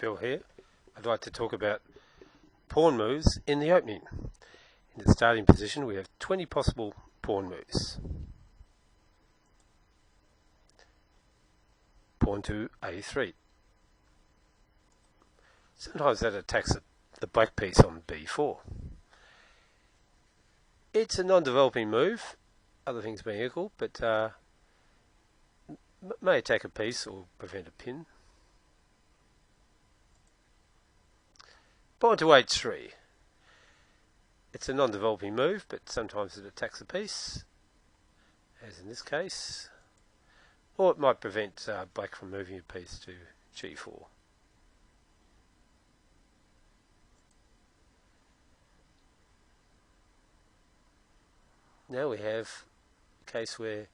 Bill here. I'd like to talk about pawn moves in the opening. In the starting position we have 20 possible pawn moves. Pawn to A3. Sometimes that attacks the black piece on B4. It's a non-developing move, other things being equal, but may attack a piece or prevent a pin. Pawn to H3. It's a non-developing move, but sometimes it attacks a piece, as in this case, or it might prevent black from moving a piece to G4. Now we have a case where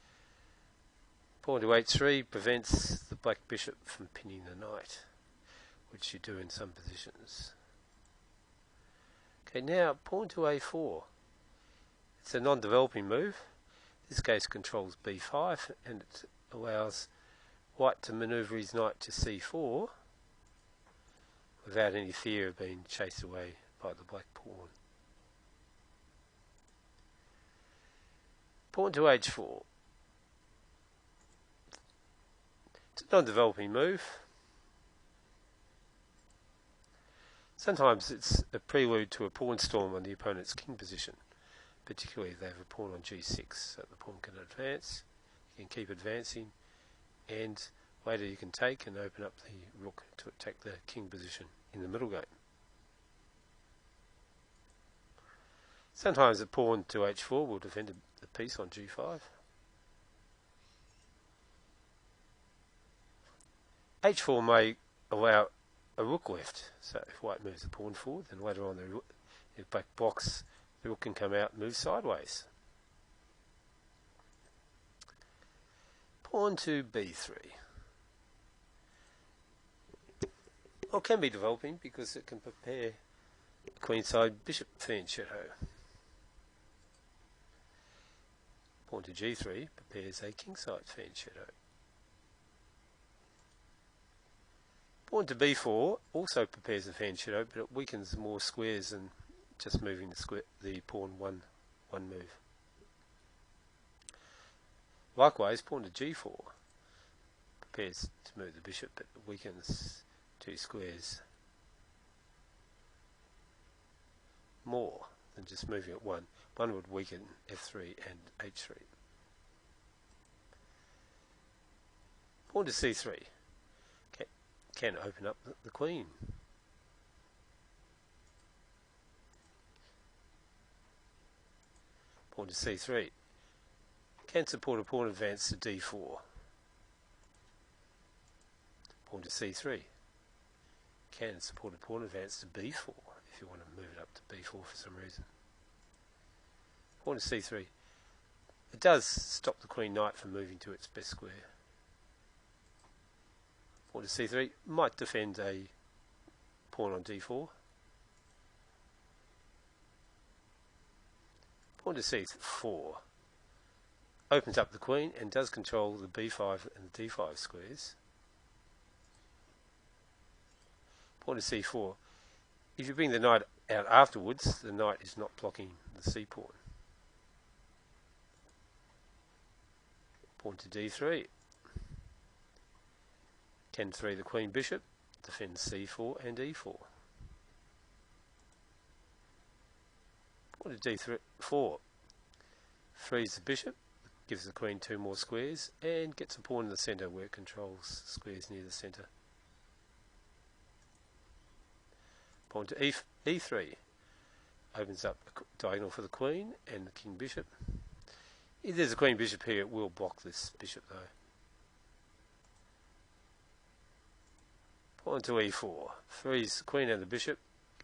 pawn to H3 prevents the black bishop from pinning the knight, which you do in some positions. Okay, now pawn to A4. It's a non-developing move. This case controls B5 and it allows white to manoeuvre his knight to C4 without any fear of being chased away by the black pawn. Pawn to H4. It's a non-developing move. Sometimes it's a prelude to a pawn storm on the opponent's king position, particularly if they have a pawn on G6, so the pawn can advance, you can keep advancing, and later you can take and open up the rook to attack the king position in the middle game. Sometimes a pawn to H4 will defend the piece on G5. H4 may allow a rook left, so if white moves the pawn forward, then later on if black blocks, the rook can come out and move sideways. Pawn to B3. Well, it can be developing because it can prepare a queenside bishop fianchetto. Pawn to G3 prepares a kingside fianchetto. Pawn to B4 also prepares a fianchetto, but it weakens more squares than just moving the pawn one move. Likewise, pawn to G4 prepares to move the bishop, but it weakens two squares more than just moving it one. One would weaken F3 and H3. Pawn to C3 can open up the queen. Pawn to C3 can support a pawn advance to D4. Pawn to C3 can support a pawn advance to B4 if you want to move it up to B4 for some reason. Pawn to C3. It does stop the queen knight from moving to its best square. Pawn to C3 might defend a pawn on D4. Pawn to C4 opens up the queen and does control the B5 and the D5 squares. Pawn to C4. If you bring the knight out afterwards, the knight is not blocking the C pawn. Pawn to D3. Can free the queen bishop, defends C4 and E4. Pawn to D4 frees the bishop, gives the queen two more squares, and gets a pawn in the centre where it controls squares near the centre. Pawn to E3 opens up a diagonal for the queen and the king bishop. If there's a queen bishop here, it will block this bishop though. Pawn to E4 frees the queen and the bishop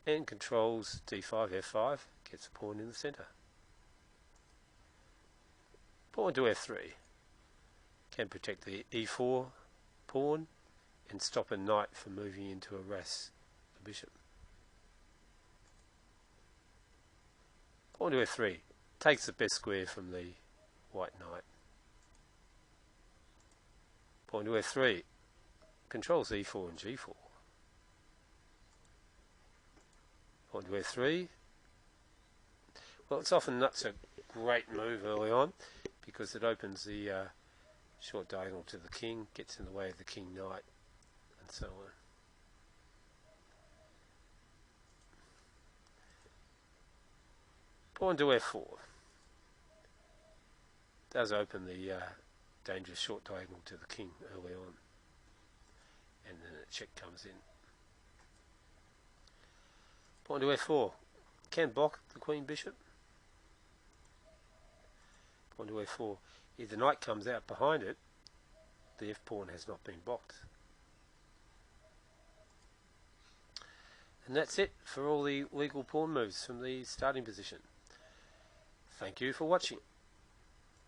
and controls D5, F5, gets a pawn in the centre. Pawn to F3 can protect the E4 pawn and stop a knight from moving in to harass the bishop. Pawn to F3 takes the best square from the white knight. Pawn to F3 controls E4 and G4. Pawn to f3. Well, it's often not so great move early on because it opens the short diagonal to the king, gets in the way of the king knight, and so on. Pawn to f4 does open the dangerous short diagonal to the king early on, and then a check comes in. Pawn to f4 can block the queen bishop. Pawn to f4. If the knight comes out behind it, the f pawn has not been blocked. And that's it for all the legal pawn moves from the starting position. Thank you for watching.